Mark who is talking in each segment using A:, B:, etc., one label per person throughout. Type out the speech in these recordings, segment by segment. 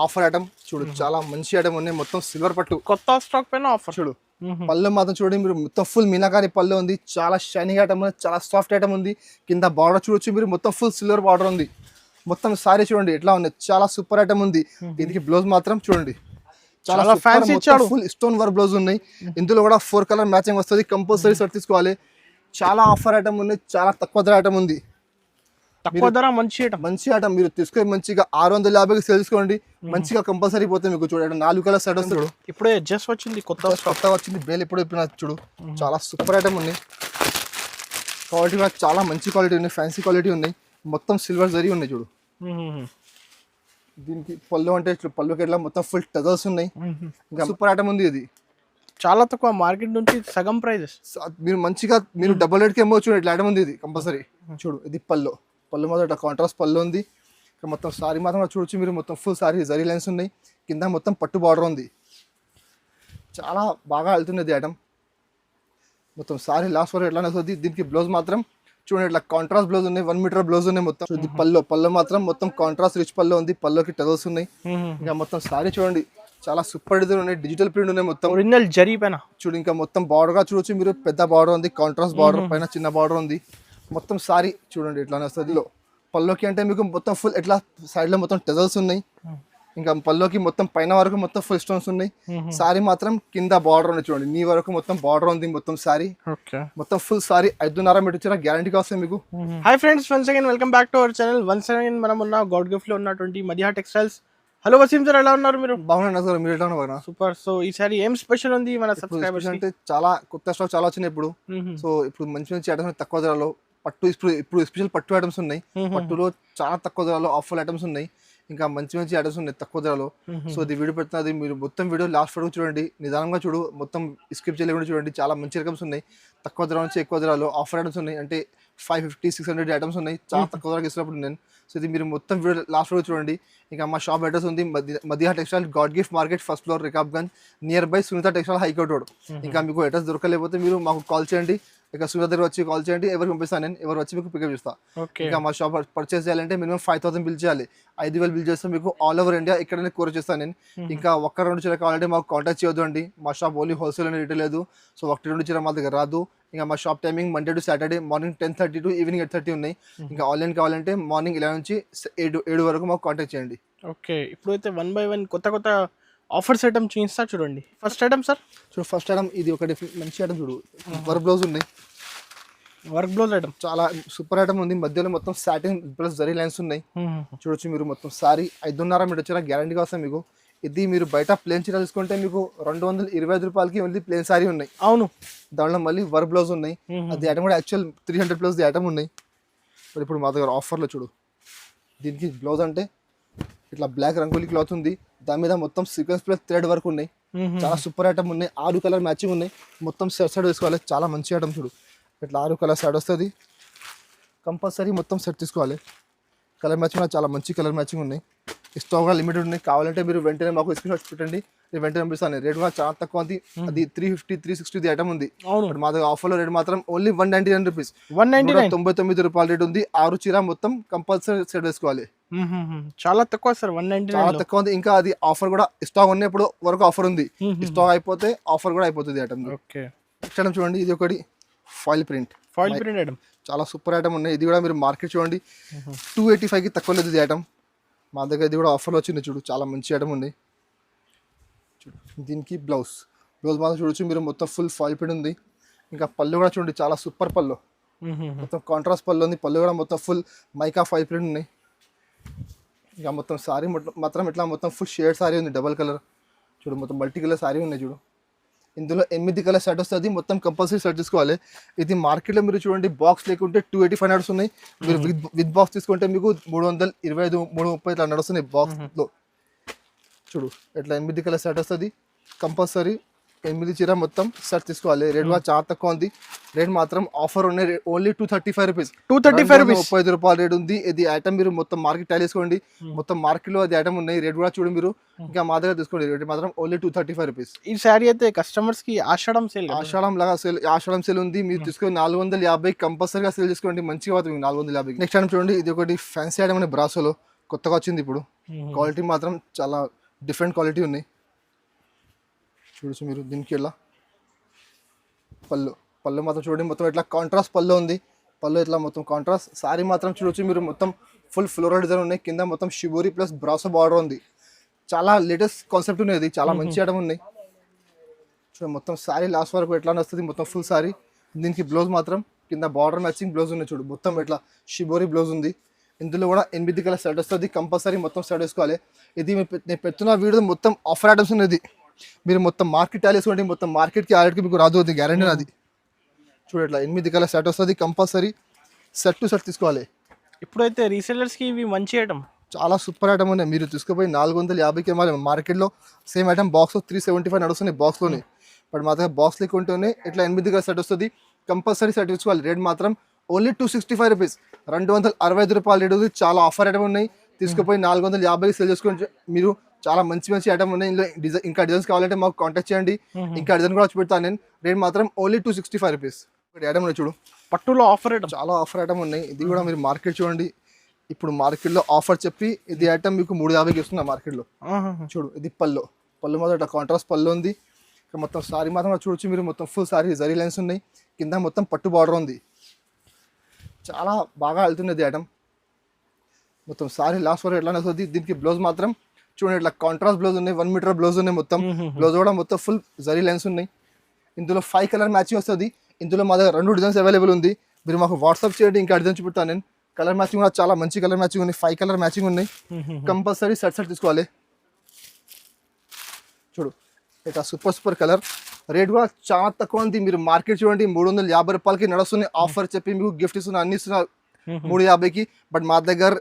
A: Offer item చూడు, చాలా మంచి ఐటమ్ ఉన్నాయి. మొత్తం సిల్వర్ పట్టు,
B: కొత్త స్టాక్ పైన ఆఫర్
A: చూడు. పళ్ళు మాత్రం చూడండి మీరు, మొత్తం ఫుల్ మీనాకారి పళ్ళు ఉంది. చాలా షైనింగ్ ఐటమ్ ఉంది, చాలా సాఫ్ట్ ఐటమ్ ఉంది. కింద బార్డర్ చూడొచ్చు మీరు, మొత్తం ఫుల్ సిల్వర్ బార్డర్ ఉంది. మొత్తం సారీ చూడండి ఎట్లా ఉంది, చాలా సూపర్ ఐటమ్ ఉంది. దీనికి బ్లౌజ్ మాత్రం చూడండి చాలా ఫ్యాన్సీ ఇచ్చాడు. ఫుల్ స్టోన్ వర్క్ బ్లౌజ్ ఉన్నాయి. ఇందులో కూడా 4 కలర్ మ్యాచింగ్ వస్తుంది. కంపల్సరీ సెట్ తీసుకోవాలి. చాలా ఆఫర్ ఐటమ్ ఉంది, చాలా తక్కువ ధర ఐటమ్ ఉంది.
B: తక్కువ ధర మంచి
A: ఐటమ్ మీరు తీసుకొని మంచిగా 650కి సేల్ చేసుకోండి. మంచిగా కంపల్సరీ పోతే మీకు చూడండి 4 కలర్ సెట్ వస్తుంది.
B: ఇప్పుడే జస్ట్ వచ్చింది,
A: కొత్తగా వచ్చింది. బేల్ ఇప్పుడు చూడు, చాలా సూపర్ ఐటమ్ ఉంది. క్వాలిటీ కూడా చాలా మంచి క్వాలిటీ ఉన్నాయి, ఫ్యాన్సీ క్వాలిటీ ఉన్నాయి. మొత్తం సిల్వర్ జరీ ఉన్నాయి చూడు. దీనికి పళ్ళు అంటే పళ్ళుకి ఎట్లా మొత్తం ఫుల్ టజల్స్ ఉన్నాయి. ఇంకా సూపర్ ఐటమ్ ఉంది. ఇది
B: చాలా తక్కువ, మార్కెట్ నుంచి సగం ప్రైజెస్.
A: మీరు మంచిగా మీరు డబుల్ రేట్కి ఏమో చూడండి, ఇట్లా ఐటమ్ ఉంది. ఇది కంపల్సరీ చూడు. ఇది పళ్ళు మాత్రం ఇట్లా కాంట్రాస్ట్ పళ్ళు ఉంది. ఇక్కడ మొత్తం సారీ మాత్రం చూడొచ్చు మీరు, మొత్తం ఫుల్ సారీ జరీ లైన్స్ ఉన్నాయి. కింద మొత్తం పట్టు బార్డర్ ఉంది. చాలా బాగా వెళ్తున్నది ఐటమ్. మొత్తం సారీ లాస్ట్ వరకు ఎట్లా వస్తుంది. దీనికి బ్లౌజ్ మాత్రం చూడండి ఇట్లా కాంట్రాస్ట్ బ్లౌజ్ ఉన్నాయి. 1 మీటర్ బ్లౌజ్ ఉన్నాయి. మొత్తం ఇది పళ్ళు మాత్రం మొత్తం కాంట్రాస్ట్ రిచ్ పళ్ళు ఉంది. పళ్ళుకి టజల్స్ ఉన్నాయి. ఇంకా మొత్తం సారీ చూడండి, చాలా సూపర్ డిజైన్ ఉన్నాయి. డిజిటల్ ప్రింట్ ఉన్నాయి. మొత్తం
B: ఒరిజినల్ జరీ పైన చూడు.
A: ఇంకా మొత్తం బార్డర్ గా చూడొచ్చు మీరు, పెద్ద బార్డర్ ఉంది. కాంట్రాస్ట్ బార్డర్ పైన చిన్న బార్డర్ ఉంది. మొత్తం సారీ చూడండి ఇట్లానే వస్తుంది. పళ్ళుకి అంటే మీకు మొత్తం ఫుల్ ఇట్లా సైడ్ లో మొత్తం టజల్స్ ఉన్నాయి. ఇంకా పళ్ళుకి మొత్తం పైన వరకు మొత్తం ఫుల్ స్టోన్స్ ఉన్నాయి. సారీ మాత్రం కింద బార్డర్ ఉంది చూడండి, నీ వరకు మొత్తం బార్డర్ ఉంది. మొత్తం సారీ మొత్తం ఫుల్ సారీ 5.5 మీటర్ ఇచ్చిన గ్యారంటీగా వస్తాయి మీకు.
B: Hi friends, once again welcome back to our channel. Once again మనం ఉన్న గాడ్ గిఫ్ట్ లో ఉన్నటువంటి Madiha textiles. Hello Waseem sir, ఎలా ఉన్నారు మీరు?
A: బాగున్నాను సార్, మీరు ఎలా ఉన్నారు?
B: సూపర్. సో ఈసారి ఏం స్పెషల్ ఉంది మన సబ్స్క్రైబర్స్
A: అంటే? చాలా కొత్త స్టాక్ చాలా వచ్చినాయి ఇప్పుడు. సో ఇప్పుడు మంచి ఐటమ్స్ తక్కువ ధరలో పట్టు, ఇప్పుడు స్పెషల్ పట్టు ఐటమ్స్ ఉన్నాయి. పట్టులో చాలా తక్కువ ధరలో ఆఫర్ ఐటమ్స్ ఉన్నాయి. ఇంకా మంచి ఐటమ్స్ ఉన్నాయి తక్కువ ధరలో. సో ఇది వీడియో పెడుతున్నది, మీరు మొత్తం వీడియో లాస్ట్ వరకు చూడండి, నిదానంగా చూడు, మొత్తం స్కిప్ చేయలేకుండా చూడండి. చాలా మంచి ఐటమ్స్ ఉన్నాయి. తక్కువ ధర నుంచి ఎక్కువ ధరలో ఆఫర్ ఐటమ్స్ ఉన్నాయి. అంటే 550-600 ఐటమ్స్ ఉన్నాయి. చాలా తక్కువ ధరకు ఇస్తున్నప్పుడు నేను. సో ఇది మీరు మొత్తం వీడియో లాస్ట్ వరకు చూడండి. ఇంకా మా షాప్ అడ్రస్ ఉంది Madiha textile, god gift market, first floor, Rikabganj, nearby Sunitha textile, high court road. ఇంకా మీకు అడ్రస్ దొరకలేకపోతే మీరు మాకు కాల్ చేయండి. ఇక సునీత దగ్గర వచ్చి కాల్ చేయండి, ఎవరికి పంపిస్తాను నేను, ఎవరు వచ్చి మీకు పికప్ చేస్తాను. ఇంకా మా షాప్ పర్చేస్ చేయాలంటే మినిమం 5,000 బిల్ చేయాలి. 5,000 బిల్ చేస్తే మీకు ఆల్ ఓవర్ ఇండియా ఎక్కడైనా కోర్ చేస్తాను నేను. ఇంకా 1-2 చీర కావాలంటే మాకు కాంటాక్ట్ చేయొద్దు అండి. మా షాప్ ఓన్లీ హోల్సేల్ అని రిటైల్ లేదు. సో 1-2 చీర మా దగ్గర రాదు. ఇంకా మా shop timing Monday to Saturday morning 10:30 to evening 8:30 ఉన్నాయి. ఇంకా ఆన్లైన్ కావాలంటే మార్నింగ్ 11 నుంచి 7 వరకు మాకు కాంటాక్ట్ చేయండి.
B: ఓకే, ఇప్పుడైతే 1 by 1 కొత్త ఆఫర్స్ ఐటమ్ చూపిస్తా చూడండి. ఫస్ట్ ఐటమ్ సార్
A: చూడు, ఫస్ట్ ఐటమ్ ఇది ఒకటి మంచి ఐటమ్ చూడు, వర్క్ బ్లౌజ్ ఉన్నాయి.
B: వర్క్ బ్లౌజ్ ఐటమ్
A: చాలా సూపర్ ఐటమ్ ఉంది. మధ్యలో మొత్తం సాటిన్ ప్లస్ జరీ లైన్స్ ఉన్నాయి. చూడొచ్చు మీరు. మొత్తం సారీ 5.5 మీటర్ వచ్చిన గ్యారంటీగా వస్తాయి మీకు. ఇది మీరు బయట ప్లేన్ చీర తీసుకుంటే మీకు 225 రూపాయలకి మళ్ళీ ప్లేన్ సారీ ఉన్నాయి.
B: అవును,
A: దాంట్లో మళ్ళీ వర్క్ బ్లౌజ్ ఉన్నాయి. అది ఐటమ్ కూడా యాక్చువల్ 300 ప్లస్ ఐటమ్ ఉన్నాయి. మరి ఇప్పుడు మా దగ్గర ఆఫర్లో చూడు, దీనికి బ్లౌజ్ అంటే ఇట్లా బ్లాక్ రంగోలీ క్లాత్ ఉంది. దాని మీద మొత్తం సీక్వెన్స్ ప్లస్ థ్రెడ్ వర్క్ ఉన్నాయి. చాలా సూపర్ ఐటమ్ ఉన్నాయి. 6 కలర్ మ్యాచింగ్ ఉన్నాయి. మొత్తం సెట్ వేసుకోవాలి. చాలా మంచి ఐటమ్ చూడు, ఇట్లా 6 కలర్ సెట్ వస్తుంది. కంపల్సరీ మొత్తం సెట్ తీసుకోవాలి. కలర్ మ్యాచింగ్ చాలా మంచి కలర్ మ్యాచింగ్ ఉన్నాయి. స్టాక్ కూడా లిమిటెడ్ ఉన్నాయి. కావాలంటే మీరు వెంటనే మాకు స్క్రీన్ షాట్ పెట్టండి, నేను వెంటనే పంపిస్తాను. రేట్ కూడా చాలా తక్కువ ఉంది. అది 350-360 ఐటమ్ ఉంది. మా దగ్గర ఆఫర్లో రేట్ మాత్రం ఓన్లీ 199 రూపీస్, 199 రూపాయల రేట్ ఉంది. 6 చీర మొత్తం కంపల్సరీ సెట్ వేసుకోవాలి.
B: చాలా తక్కువ సార్, 199
A: చాలా తక్కువ ఉంది. ఇంకా అది ఆఫర్ కూడా స్టాక్ ఉన్నప్పుడు వరకు ఆఫర్ ఉంది. స్టాక్ అయిపోతే ఆఫర్ కూడా అయిపోతుంది ఐటమ్.
B: ఓకే,
A: నెక్స్ట్ ఐటమ్ చూడండి, ఇది ఒకటి ఫాయిల్ ప్రింట్
B: ఐటమ్. చాలా
A: సూపర్ ఐటమ్ ఉన్నాయి. ఇది కూడా మీరు మార్కెట్ చూడండి 285కి తక్కువ లేదు ఇది ఐటమ్. మా దగ్గర ఇది కూడా ఆఫర్లో వచ్చింది చూడు, చాలా మంచి ఐటమ్ ఉంది. దీనికి బ్లౌజ్ మాత్రం చూడొచ్చు మీరు, మొత్తం ఫుల్ ఫాయిల్ ప్రింట్ ఉంది. ఇంకా పళ్ళు కూడా చూడండి, చాలా సూపర్ పళ్ళు, మొత్తం కాంట్రాస్ట్ పళ్ళు ఉంది. పళ్ళు కూడా మొత్తం ఫుల్ మైకా ఫాయిల్ ప్రింట్ ఉన్నాయి. ఇంకా మొత్తం సారీ మాత్రం ఇట్లా మొత్తం ఫుల్ షేడ్ సారీ ఉంది, డబల్ కలర్ చూడు, మొత్తం మల్టీ కలర్ సారీ ఉన్నాయి చూడు. ఇందులో 8 కలర్ సెట్ వస్తుంది. మొత్తం కంపల్సరీ సెట్ తీసుకోవాలి. ఇది మార్కెట్లో మీరు చూడండి బాక్స్ లేకుంటే 285 నడుస్తున్నాయి. మీరు విత్ బాక్స్ తీసుకుంటే మీకు 325, 330 ఇట్లా నడుస్తున్నాయి బాక్స్లో. చూడు ఇట్లా 8 కలర్ సెట్ వస్తుంది. కంపల్సరీ 8 చీర మొత్తం సెట్ తీసుకోవాలి. రేట్ కూడా చాలా తక్కువ ఉంది. రేట్ మాత్రం ఆఫర్ ఉన్నాయి, ఓన్లీ 235 రూపీస్, 235 రూపాయల రేట్ ఉంది. ఇది ఐటమ్ మీరు మొత్తం మార్కెట్ టైల్ వేసుకోండి. మొత్తం మార్కెట్ లో అది ఐటమ్ ఉన్నాయి. రేట్ కూడా చూడండి మీరు. ఇంకా మా దగ్గర తీసుకోండి, రేట్ మాత్రం ఓన్లీ 235 రూపీస్.
B: ఈ సారీ అయితే కస్టమర్స్ కి ఆషాఢం
A: సేల్ ఉంది. మీరు తీసుకొని 450 కంపల్సరీగా సేల్ చేసుకోండి. మంచిగా అవుతుంది 450. నెక్స్ట్ ఐటమ్ చూడండి, ఇది ఒకటి ఫ్యాన్సీ ఐటమ్ అనే బ్రాసోలో కొత్తగా వచ్చింది ఇప్పుడు. క్వాలిటీ మాత్రం చాలా డిఫరెంట్ క్వాలిటీ ఉన్నాయి. చూడొచ్చు మీరు. దీనికి ఇలా పళ్ళు మాత్రం చూడండి, మొత్తం ఇట్లా కాంట్రాస్ట్ పళ్ళు ఉంది. పళ్ళు ఇట్లా మొత్తం కాంట్రాస్ట్. సారీ మాత్రం చూడొచ్చు మీరు, మొత్తం ఫుల్ ఫ్లోరల్ డిజైన్ ఉన్నాయి. కింద మొత్తం షిబోరి ప్లస్ బ్రాసో బార్డర్ ఉంది. చాలా లేటెస్ట్ కాన్సెప్ట్ ఉన్నది, చాలా మంచి ఐటమ్ ఉన్నాయి. చూడండి మొత్తం సారీ లాస్ట్ వరకు ఎట్లా వస్తుంది, మొత్తం ఫుల్ సారీ. దీనికి బ్లౌజ్ మాత్రం కింద బార్డర్ మ్యాచింగ్ బ్లౌజ్ ఉన్నాయి. చూడు మొత్తం ఇట్లా షిబోరి బ్లౌజ్ ఉంది. ఇందులో కూడా 8 కలర్ సెట్ వస్తుంది. కంపల్సరీ మొత్తం సెట్ వేసుకోవాలి. ఇది నేను పెడుతున్న వీడియో మొత్తం ఆఫర్ ఐటమ్స్ ఉన్నది. మీరు మొత్తం మార్కెట్ టాలీ వేసుకోండి, మొత్తం మార్కెట్కి ఆర్డర్కి మీకు రాదు, అది గ్యారంటీ అది. చూడు ఇట్లా 8 కలర్ సెట్ వస్తుంది. కంపల్సరీ సెట్ టు సెట్ తీసుకోవాలి.
B: ఇప్పుడైతే రీసెల్లర్స్కి ఇవి మంచి ఐటమ్,
A: చాలా సూపర్ ఐటమ్ ఉన్నాయి. మీరు తీసుకుపోయి 450కి ఇవ్వాలి. మార్కెట్లో సేమ్ ఐటమ్ బాక్స్ 375 నడుస్తుంది బాక్స్లోనే. బట్ మా దగ్గర బాక్స్ లెక్క ఉంటేనే ఇట్లా 8 కలర్ సెట్ వస్తుంది. కంపల్సరీ సెట్ తీసుకోవాలి. రేట్ మాత్రం ఓన్లీ 265 రూపీస్, 265 రూపాయలు రేట్ ఉంది. చాలా ఆఫర్ ఐటమ్ ఉన్నాయి. తీసుకుపోయి 450కి సేల్ చేసుకోండి. మీరు చాలా మంచి ఐటమ్ ఉన్నాయి. ఇందులో ఇంకా డిజైన్స్ కావాలంటే మాకు కాంటాక్ట్ చేయండి. ఇంకా డిజైన్ కూడా వచ్చి పెడతాను నేను. రేట్ మాత్రం ఓన్లీ 265 రూపీస్. ఐటమ్ ఉన్నాయి చూడు,
B: పట్టులో ఆఫర్ ఐటమ్,
A: చాలా ఆఫర్ ఐటమ్ ఉన్నాయి. ఇది కూడా మీరు మార్కెట్ చూడండి. ఇప్పుడు మార్కెట్లో ఆఫర్ చెప్పి ఇది ఐటమ్ మీకు 350కి ఇస్తున్నా మార్కెట్లో. చూడు ఇది పళ్ళు మాత్రం ఇట్లా కాంట్రాస్ట్ పళ్ళు ఉంది. ఇక్కడ మొత్తం సారీ మాత్రం చూడొచ్చు మీరు, మొత్తం ఫుల్ సారీ జరీ లైన్స్ ఉన్నాయి. కింద మొత్తం పట్టు బార్డర్ ఉంది. చాలా బాగా వెళ్తున్నది ఐటమ్. మొత్తం సారీ లాస్ట్ వరకు ఎట్లా వస్తుంది. దీనికి బ్లౌజ్ మాత్రం చూడండి ఇట్లా కాంట్రాస్ట్ బ్లౌజ్ ఉన్నాయి. 1 మీటర్ బ్లౌజ్ ఉన్నాయి. మొత్తం బ్లౌజ్ కూడా మొత్తం ఫుల్ జరీ లైన్స్ ఉన్నాయి. ఇందులో 5 కలర్ మ్యాచింగ్ వస్తుంది. ఇందులో మా దగ్గర 2 డిజైన్స్ అవైలబుల్ ఉంది. మీరు మాకు వాట్సాప్ చేయండి, ఇంకా డిజైన్ చూపిస్తాను నేను. కలర్ మ్యాచింగ్ కూడా చాలా మంచి కలర్ మ్యాచింగ్ ఉన్నాయి. 5 కలర్ మ్యాచింగ్ ఉన్నాయి. కంపల్సరీ సెట్ తీసుకోవాలి. చూడు ఇట్లా సూపర్ కలర్. రేట్ కూడా చాలా తక్కువ ఉంది. మీరు మార్కెట్ చూడండి 350 రూపాయలకి నడుస్తుంది. ఆఫర్ చెప్పి మీకు గిఫ్ట్ ఇస్తున్నా, అన్ని ఇస్తున్నా 350కి. బట్ మా దగ్గర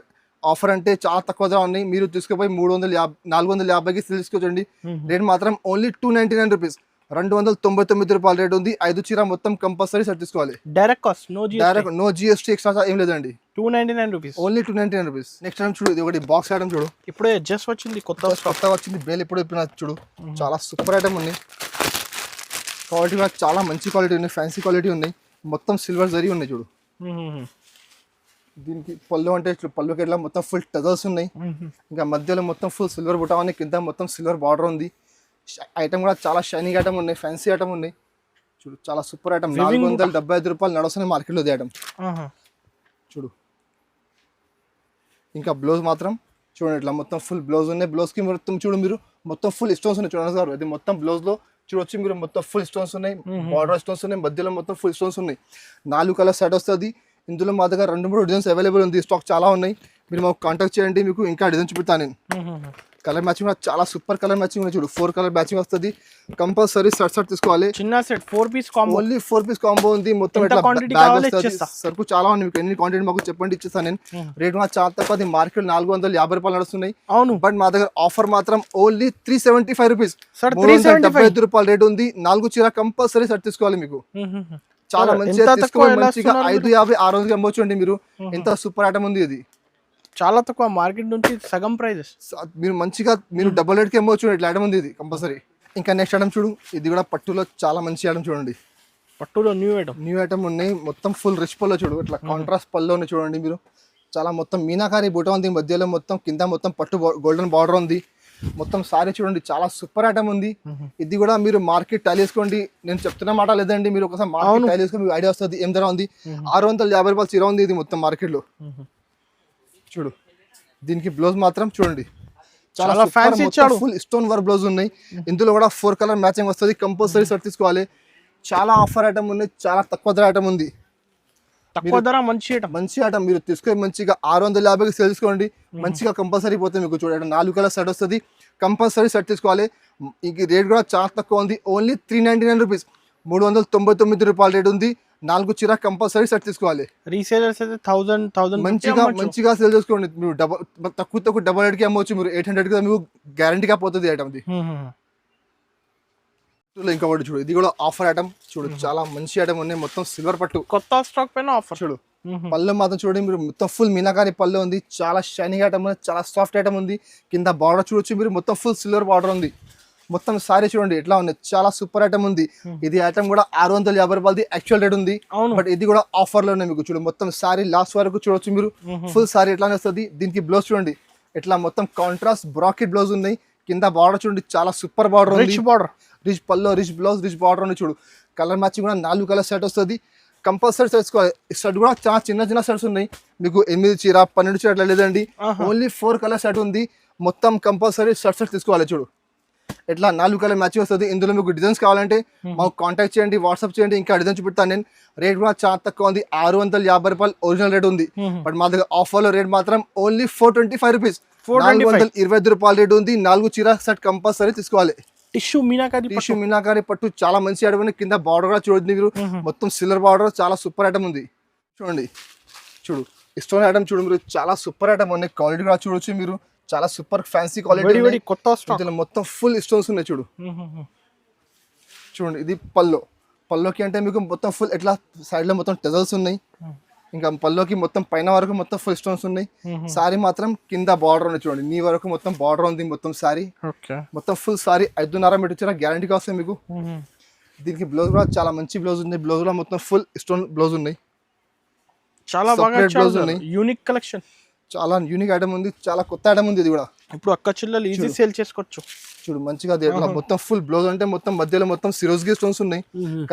A: ఆఫర్ అంటే చాలా తక్కువ ధర ఉన్నాయి. మీరు తీసుకుపోయి 450కి తీసుకోండి. రేట్ మాత్రం ఓన్లీ 299 రూపీస్, 299 రూపాయల రేట్ ఉంది. 5 చీర మొత్తం కంపల్సరీ సెట్ తీసుకోవాలి.
B: Direct cost, no
A: GST extra ఏం లేదండి.
B: 299 rupees,
A: only 299 rupees. Next time చూడు, ఇది ఒకటి బాక్స్ ఐటమ్ చూడు.
B: ఇప్పుడే జస్ట్ వచ్చింది, కొత్తగా
A: వచ్చింది. బేల్ ఎప్పుడు చెప్పిన చూడు, చాలా సూపర్ ఐటమ్ ఉంది. క్వాలిటీ కూడా చాలా మంచి క్వాలిటీ ఉన్నాయి, ఫ్యాన్సీ క్వాలిటీ ఉన్నాయి. మొత్తం సిల్వర్ జరీ ఉన్నాయి చూడు. దీనికి పళ్ళు అంటే పళ్ళుకి ఎట్లా మొత్తం ఫుల్ టజల్స్ ఉన్నాయి. ఇంకా మధ్యలో మొత్తం ఫుల్ సిల్వర్ బుటా ఉన్నాయి. కింద మొత్తం సిల్వర్ బార్డర్ ఉంది. ఐటమ్ కూడా చాలా షైనింగ్ ఐటమ్ ఉన్నాయి, ఫ్యాన్సీ ఐటమ్ ఉన్నాయి. చూడు చాలా సూపర్ ఐటమ్. 475 రూపాయలు నడుస్తున్నాయి మార్కెట్లో ఇది ఐటమ్. చూడు ఇంకా బ్లౌజ్ మాత్రం చూడండి ఇట్లా మొత్తం ఫుల్ బ్లౌజ్ ఉన్నాయి. బ్లౌజ్కి మొత్తం చూడు మీరు, మొత్తం ఫుల్ స్టోన్స్ ఉన్నాయి చూడండి సార్. ఇది మొత్తం బ్లౌజ్లో చూడొచ్చు మీరు, మొత్తం ఫుల్ స్టోన్స్ ఉన్నాయి. బార్డర్ స్టోన్స్ ఉన్నాయి, మధ్యలో మొత్తం ఫుల్ స్టోన్స్ ఉన్నాయి. 4 కలర్ సెట్ వస్తుంది. ఇందులో మా దగ్గర 2-3 డిజైన్స్ అవైలబుల్ ఉంది. స్టాక్ చాలా ఉన్నాయి. మీరు మాకు కాంటాక్ట్ చేయండి, మీకు ఇంకా డిజైన్ చూపిస్తాను నేను. కలర్ మ్యాచింగ్ కూడా చాలా సూపర్ కలర్ మ్యాచింగ్ ఉన్నాయి చూడు. 4 కలర్ మ్యాచింగ్ వస్తుంది. కంపల్సరీ సెట్ తీసుకోవాలి.
B: చిన్న set 4 piece combo,
A: only 4 piece combo ఉంది. మొత్తం సరుకు చాలా ఉంది. మీకు ఎన్ని క్వాంటిటీ మాకు చెప్పండి, ఇచ్చేస్తాను నేను. రేట్ కూడా చాలా తక్కువ. మార్కెట్ 450 రూపాయలు నడుస్తున్నాయి.
B: అవును,
A: బట్ మా దగ్గర ఆఫర్ మాత్రం ఓన్లీ 375 రూపీస్, 375 రూపాయలు రేట్ ఉంది. 4 చీర కంపల్సరీ సెట్ తీసుకోవాలి. మీకు చాలా మంచిగా తీసుకోవాలి. మంచిగా 550, 600కి అమ్మొచ్చు అండి మీరు. ఎంత సూపర్ ఐటమ్ ఉంది ఇది.
B: చాలా తక్కువ, మార్కెట్ నుంచి సగం ప్రైజెస్.
A: మీరు మంచిగా మీరు డబుల్ రేట్కి అమ్మవచ్చు. ఇట్లా ఐటమ్ ఉంది ఇది కంపల్సరీ. ఇంకా నెక్స్ట్ ఐటమ్ చూడు, ఇది కూడా పట్టులో చాలా మంచి ఐటమ్ చూడండి.
B: పట్టులో న్యూ ఐటమ్
A: ఉన్నాయి. మొత్తం ఫుల్ రిచ్ పళ్ళు చూడు, ఇట్లా కాంట్రాస్ట్ పళ్ళు ఉన్నాయి చూడండి మీరు. చాలా మొత్తం మీనాకారి బూట ఉంది. మధ్యలో మొత్తం కింద మొత్తం పట్టు గోల్డెన్ బార్డర్ ఉంది. మొత్తం సారీ చూడండి, చాలా సూపర్ ఐటమ్ ఉంది. ఇది కూడా మీరు మార్కెట్ టాలీ వేసుకోండి. నేను చెప్తున్న మాట లేదండి, మీరు ఒకసారి మార్కెట్ టాలీ వేసుకొని మీకు ఐడియా వస్తుంది ఏం ధర ఉంది. 650 రూపాయలు చీర ఉంది ఇది మొత్తం మార్కెట్లో. చూడు దీనికి బ్లౌజ్ మాత్రం చూడండి, చాలా fancy full stone work blouse ఉన్నాయి. ఇందులో కూడా 4 కలర్ మ్యాచింగ్ వస్తుంది. కంపల్సరీ సెట్ తీసుకోవాలి. చాలా ఆఫర్ ఐటమ్ ఉంది, చాలా తక్కువ ధర ఐటమ్ ఉంది.
B: తక్కువ ధర మంచి
A: ఐటమ్ మీరు తీసుకొని మంచిగా 650కి సేల్ చేసుకోండి. మంచిగా కంపల్సరీ పోతే మీకు చూడండి 4 కలర్ సెట్ వస్తుంది. కంపల్సరీ సెట్ తీసుకోవాలి. ఈ రేట్ కూడా చాలా తక్కువ ఉంది. ఓన్లీ 399 రూపీస్, 399 రూపాయల రేట్ ఉంది. 4 చీర కంపల్సరీ సెట్ తీసుకోవాలి.
B: రీసేలర్స్ అయితే 1000
A: మంచిగా సేల్ చేసుకోండి. మీరు తక్కువ డబల్ రేట్కి అమ్మవచ్చు. మీరు 800కి మీకు గ్యారంటీగా పోతుంది ఐటమ్. ఇంకొకటి చూడు, ఇది కూడా ఆఫర్ ఐటమ్ చూడు. చాలా మంచి ఐటమ్ ఉన్నాయి. మొత్తం సిల్వర్ పట్టు,
B: కొత్త స్టాక్ పైన ఆఫర్
A: చూడు. పళ్ళు మాత్రం చూడండి మీరు, మొత్తం ఫుల్ మీనాకారి పళ్ళు ఉంది. చాలా షైనింగ్ ఐటమ్ ఉంది, చాలా సాఫ్ట్ ఐటమ్ ఉంది. కింద బార్డర్ చూడొచ్చు మీరు, మొత్తం ఫుల్ సిల్వర్ బార్డర్ ఉంది. మొత్తం సారీ చూడండి ఎట్లా ఉంది, చాలా సూపర్ ఐటమ్ ఉంది. ఇది ఐటమ్ కూడా 650 రూపాయలది యాక్చువల్ రేట్ ఉంది. బట్ ఇది కూడా ఆఫర్ లో ఉన్నాయి మీకు. చూడు మొత్తం సారీ లాస్ట్ వరకు చూడొచ్చు మీరు. ఫుల్ సారీ ఎట్లా వస్తుంది. దీనికి బ్లౌజ్ చూడండి, ఇట్లా మొత్తం కాంట్రాస్ట్ బ్రాకెట్ బ్లౌజ్ ఉన్నాయి. కింద బార్డర్ చూడండి చాలా సూపర్ బార్డర్ ఉంది.
B: రిచ్ బార్డర్,
A: రిచ్ పల్లో, రిచ్ బ్లౌజ్, రిచ్ బార్డర్ ఉంది చూడు. కలర్ మ్యాచింగ్ కూడా 4 కలర్ సెట్ వస్తుంది. కంపల్సరీ తెచ్చుకోవాలి. షర్ట్ కూడా చాలా చిన్న చిన్న షర్ట్స్ ఉన్నాయి. మీకు 8 చీర 12 చీర అట్లా లేదండి. ఓన్లీ 4 కలర్ సెట్ ఉంది. మొత్తం కంపల్సరీ షర్ట్స్ తీసుకోవాలి. చూడు ఇట్లా 4 కలర్ మ్యాచింగ్ వస్తుంది. ఇందులో మీకు డిజైన్స్ కావాలంటే మాకు కాంటాక్ట్ చేయండి, వాట్సాప్ చేయండి. ఇంకా డిజైన్ చూపిస్తాను నేను. రేట్ కూడా చాలా తక్కువ ఉంది. 650 రూపాయలు ఒరిజినల్ రేట్ ఉంది. బట్ మా దగ్గర ఆఫర్లో రేట్ మాత్రం ఓన్లీ 425 రూపీస్, 425 రూపాయల రేట్ ఉంది. 4 చీర సెట్ కంపల్సరీ తీసుకోవాలి.
B: టిష్యూ మీనాకారి
A: పట్టు చాలా మంచి ఐటమ్ ఉంది. కింద బార్డర్ కూడా చూడండి మీరు, మొత్తం సిల్వర్ బార్డర్, చాలా సూపర్ ఐటమ్ ఉంది. చూడండి చూడు స్టోన్ ఐటమ్ చూడు మీరు, చాలా సూపర్ ఐటమ్ ఉన్నాయి. క్వాలిటీ కూడా చూడొచ్చు మీరు, చాలా సూపర్ ఫ్యాన్సీ క్వాలిటీ. మొత్తం ఫుల్ స్టోన్స్ ఉన్నాయి. చూడు చూడండి ఇది పల్లోకి అంటే మీకు మొత్తం ఫుల్ ఎట్లా సైడ్ లో మొత్తం టెజల్స్ ఉన్నాయి. ఇంకా పల్లోకి మొత్తం పైన వరకు మొత్తం ఫుల్ స్టోన్స్ ఉన్నాయి. సారీ మాత్రం కింద బార్డర్ ఉంది. చూడండి నీ వరకు మొత్తం బార్డర్ ఉంది. మొత్తం సారీ మొత్తం ఫుల్ సారీ 5.5 మీటర్ ఇచ్చారా, గ్యారంటీగా వస్తాయి మీకు. దీనికి బ్లౌజ్ కూడా చాలా మంచి బ్లౌజ్ ఉంది. బ్లౌజ్ లో మొత్తం ఫుల్ స్టోన్ బ్లౌజ్ ఉన్నాయి.
B: చాలా బాగా బ్లౌజ్ ఉన్నాయి. యూనిక్ కలెక్షన్,
A: చాలా యూనిక్ ఐటమ్ ఉంది. చాలా కొత్త ఐటమ్ ఉంది. ఇది కూడా
B: ఇప్పుడు అక్క చిల్లలు ఈజీ సేల్ చేసుకోవచ్చు.
A: చూడు మంచిగా మొత్తం ఫుల్ బ్లౌజ్ అంటే మొత్తం మధ్యలో మొత్తం సిరోజ్కి స్టోన్స్ ఉన్నాయి.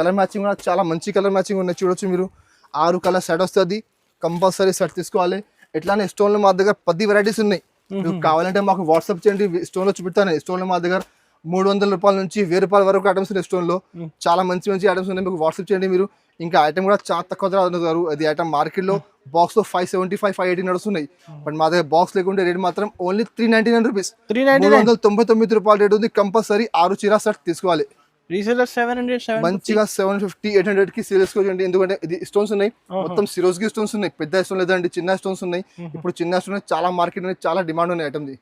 A: కలర్ మ్యాచింగ్ కూడా చాలా మంచి కలర్ మ్యాచింగ్ ఉన్నాయి. చూడొచ్చు మీరు 6 కలర్ సెట్ వస్తుంది. కంపల్సరీ సెట్ తీసుకోవాలి. ఎట్లానే స్టోన్లో మా దగ్గర 10 వెరైటీస్ ఉన్నాయి. మీకు కావాలంటే మాకు వాట్సాప్ చేయండి, స్టోన్లో చూపిస్తాను. స్టోన్లో మా దగ్గర 300 రూపాయల నుంచి 1000 రూపాయల వరకు ఐటమ్స్ ఉన్నాయి. స్టోన్లో చాలా మంచి మంచి ఐటమ్స్ ఉన్నాయి. మీకు వాట్సాప్ చేయండి మీరు. ఇంకా ఐటమ్ కూడా చాలా తక్కువ ధర అన్నారు. అది ఐటమ్ మార్కెట్లో బాక్స్ లో 575, 580 నడుస్తున్నాయి. బట్ మా దగ్గర బాక్స్ లేకుంటే రేట్ మాత్రం ఓన్లీ 399 రూపీస్, 399 రూపాయల రేట్ ఉంది. కంపల్సరీ 6 చీర సెట్ తీసుకోవాలి.
B: రీసేలర్ 700,
A: మంచిగా 750, 800 కి సేల్ చేసుకోండి. ఎందుకంటే ఇది స్టోన్స్ ఉన్నాయి, మొత్తం సిరోజ్కి స్టోన్స్ ఉన్నాయి. పెద్ద స్టోన్ లేదండి, చిన్న స్టోన్స్ ఉన్నాయి. ఇప్పుడు చిన్న స్టోన్ చాలా మార్కెట్ ఉన్నాయి, చాలా డిమాండ్ ఉన్నాయి item the.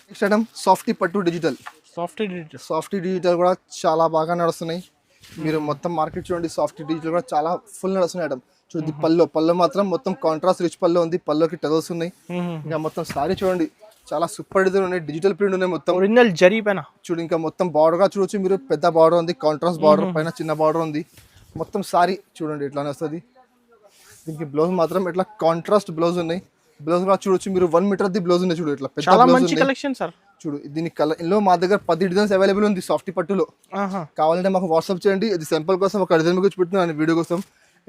A: Next item softy పట్టు డిజిటల్. సాఫ్టీ డిజిటల్ కూడా చాలా బాగా నడుస్తున్నాయి. మీరు మొత్తం మార్కెట్ చూడండి. సాఫ్టీ డిజిటల్ కూడా చాలా ఫుల్ నడుస్తున్నాయి ఐటమ్. చూడండి పల్లో మాత్రం మొత్తం కాంట్రాస్ట్ రిచ్ పల్లో ఉంది. పల్లోకి టజల్స్ ఉన్నాయి. ఇంకా మొత్తం సారీ చూడండి చాలా సూపర్ డిజైన్ ఉన్నాయి. డిజిటల్ ప్రింట్ ఉన్నాయి. మొత్తం
B: ఒరిజినల్ జరీ పైన
A: చూడు. ఇంకా మొత్తం బార్డర్ గా చూడొచ్చు మీరు. పెద్ద బార్డర్ ఉంది, కాంట్రాస్ట్ బార్డర్, పైన చిన్న బార్డర్ ఉంది. మొత్తం సారీ చూడండి ఇట్లానే వస్తుంది. దీనికి బ్లౌజ్ మాత్రం ఇట్లా కాంట్రాస్ట్ బ్లౌజ్ ఉన్నాయి. బ్లౌజ్ కూడా చూడొచ్చు మీరు. 1 మీటర్ ది బ్లౌజ్ ఉంది. చూడు ఇట్లా పెద్ద
B: కలెక్షన్. చూడు
A: దీని కలర్ ఇందులో మా దగ్గర 10 డిజైన్స్ అవైలబుల్ ఉంది సాఫ్టీ పట్టులో. కావాలంటే మాకు వాట్సాప్ చేయండి. ఇది సింపుల్ కోసం ఒక డిజైన్ మీకు చూపెడుతున్నాను వీడియో కోసం.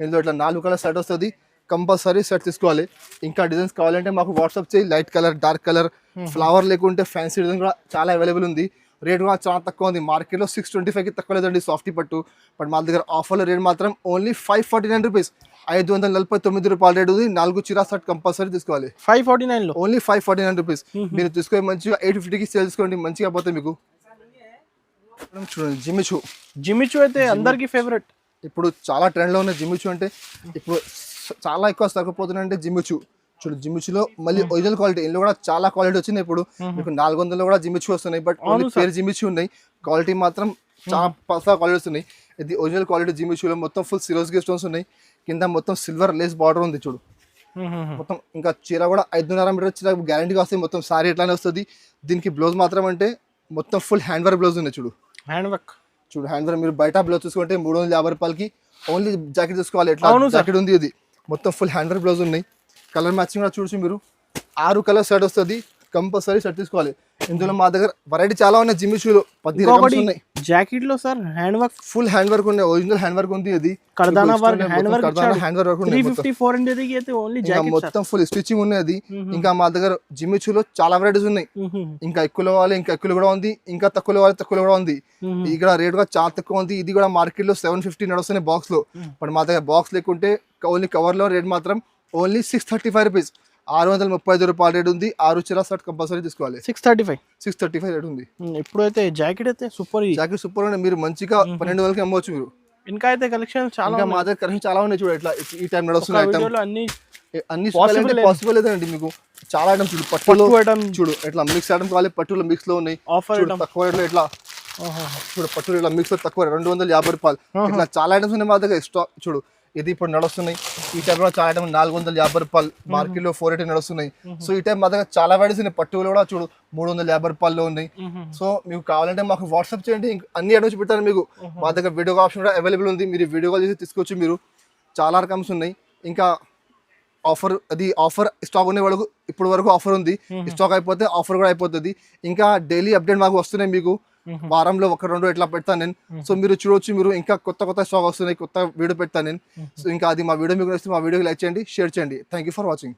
A: ఇందులో ఇట్లా 4 కలర్ సెట్ వస్తుంది. కంపల్సరీ సెట్ తీసుకోవాలి. ఇంకా డిజైన్స్ కావాలంటే మాకు వాట్సాప్ చేయి. Light colour, dark colour, flower లేకుంటే ఫ్యాన్సీ డిజైన్ కూడా చాలా అవైలబుల్ ఉంది. రేట్ కూడా చాలా తక్కువ ఉంది. మార్కెట్లో 625కి తక్కువ లేదండి సాఫ్టీ పట్టు. బట్ మా దగ్గర ఆఫర్లో రేట్ మాత్రం ఓన్లీ 549 రూపీస్, 549 రూపాయల రేట్ ఉంది. 4 చీరా సెట్ కంపల్సరీ తీసుకోవాలి.
B: 549
A: ఓన్లీ 549 రూపీస్. మీరు తీసుకొని మంచిగా 850కి సేల్ చేసుకోండి. మంచిగా పోతే మీకు. చూడండి జిమిచూ అయితే అందరికీ ఫేవరెట్. ఇప్పుడు చాలా ట్రెండ్లో ఉన్న జిమిచూ. అంటే ఇప్పుడు చాలా ఎక్కువ తగ్గిపోతున్నాయి అంటే జిమిచూ. చూడు జిమిచూలో మళ్ళీ ఒరిజినల్ క్వాలిటీ. ఇందులో కూడా చాలా క్వాలిటీ వచ్చినాయి. ఇప్పుడు మీకు 400లో కూడా జిమిచూ వస్తున్నాయి. బట్ ఓన్లీ పేరు జిమిచూ ఉన్నాయి. క్వాలిటీ మాత్రం చాలా పసా క్వాలిటీ వస్తున్నాయి. ఇది ఒరిజినల్ క్వాలిటీ జిమిచూలో. మొత్తం ఫుల్ సిరోజ్కి స్టోన్స్ ఉన్నాయి. కింద మొత్తం సిల్వర్ లేస్ బార్డర్ ఉంది. చూడు మొత్తం. ఇంకా చీర కూడా 5.5 మీటర్ చీర గ్యారంటీగా వస్తాయి. మొత్తం సారీ ఎట్లానే వస్తుంది. దీనికి బ్లౌజ్ మాత్రం అంటే మొత్తం ఫుల్ హ్యాండ్ వర్క్ బ్లౌజ్ ఉంది. చూడు హ్యాండ్ వర్క్. మీరు బయట బ్లౌజ్ చూసుకుంటే 350 రూపాయలకి ఓన్లీ జాకెట్ తీసుకోవాలి. ఎట్లా జాకెట్ ఉంది. ఇది మొత్తం ఫుల్ హ్యాండ్ వర్క్ బ్లౌజ్ ఉన్నాయి. కలర్ మ్యాచింగ్ కూడా చూసి మీరు 6 కలర్ సెట్ వస్తుంది. కంపల్సరీ సెట్ తీసుకోవాలి. ఇందులో మా దగ్గర వెరైటీ చాలా ఉన్నాయి. జిమిచూలో 10 రకాలు ఉన్నాయి.
B: జాకెట్ లో sir hand work,
A: full hand work ఉన్నాయి. ఒరిజినల్ హ్యాండ్ వర్క్ ఉంది. ఇది
B: కర్దానా వర్క్, హ్యాండ్ వర్క్
A: ఉంది.
B: 350, 400 కి అయితే ఓన్లీ జాకెట్.
A: మొత్తం ఫుల్ స్టిచింగ్ ఉన్నది. ఇంకా మా దగ్గర జిమిచూలో చాలా వెరైటీస్ ఉన్నాయి. ఇంకా ఎక్కువలో వాళ్ళు ఇంకా ఎక్కువ కూడా ఉంది. ఇంకా తక్కువలో వాళ్ళు తక్కువలో కూడా ఉంది. ఇక్కడ రేట్ కూడా చాలా తక్కువ ఉంది. ఇది కూడా మార్కెట్ లో 750 నడుస్తున్నాయి బాక్స్ లో. బట్ మా దగ్గర బాక్స్ లేకుంటే ఓన్లీ కవర్ లో రేట్ మాత్రం ఓన్లీ 635 రూపీస్, 635 రూపాయల రేట్ ఉంది. 6 చీర సెట్ కంపల్సరీ తీసుకోవాలి. 635 రేట్ ఉంది.
B: ఇప్పుడైతే జాకెట్ అయితే సూపర్.
A: జాకెట్ సూపర్ ఉంది. మీరు మంచిగా 12,000కి అమ్మవచ్చు మీరు.
B: ఇంకా అయితే కలెక్షన్ చాలా,
A: మా దగ్గర కలెక్షన్ చాలా ఉన్నాయి. చూడ ఇట్లా ఈ టైం నడుస్తున్నాయి. అన్ని పాసిబుల్ లేదండి. మీకు చాలా ఐటమ్స్ చూడు. పట్టులో చూడు ఇట్లా మిక్స్ ఐటమ్ కావాలి. పట్టులో మిక్స్ లో ఉన్నాయి. తక్కువ రేట్లో ఇట్లా చూడు. పట్టులో ఇట్లా మిక్స్ లో తక్కువ 250 రూపాయలు. ఇట్లా చాలా ఐటమ్స్ ఉన్నాయి మా దగ్గర. ఎక్స్ట్రా చూడు ఇది ఇప్పుడు నడుస్తున్నాయి. ఈ టైప్ లో చాలా ఐటమ్ 450 రూపాయలు. మార్కెట్ లో 480 నడుస్తున్నాయి. సో ఈ టైం మా దగ్గర చాలా వెరైటీస్ ఉన్నాయి. పట్టులో కూడా చూడు 350 రూపాయల్లో ఉన్నాయి. సో మీకు కావాలంటే మాకు వాట్సాప్ చేయండి. అన్ని ఐటమ్స్ పెట్టాను మీకు. మా దగ్గర వీడియో ఆప్షన్ కూడా అవైలబుల్ ఉంది. మీరు వీడియో కాల్ చేసి తీసుకోవచ్చు. మీరు చాలా రకమ్స్ ఉన్నాయి. ఇంకా ఆఫర్ అది ఆఫర్ స్టాక్ ఉండే వాళ్ళకు ఇప్పుడు వరకు ఆఫర్ ఉంది. స్టాక్ అయిపోతే ఆఫర్ కూడా అయిపోతుంది. ఇంకా డైలీ అప్డేట్ మాకు వస్తున్నాయి, మీకు వారంలో 1-2 ఇట్లా పెడతాను నేను. సో మీరు చూడొచ్చు, మీరు ఇంకా కొత్త స్టాక్ వస్తున్నాయి, కొత్త వీడియో పెడతాను నేను. సో ఇంకా అది మా వీడియో మీకు నచ్చితే మా వీడియోకి లైక్ చేయండి, షేర్ చేయండి. Thank you for watching.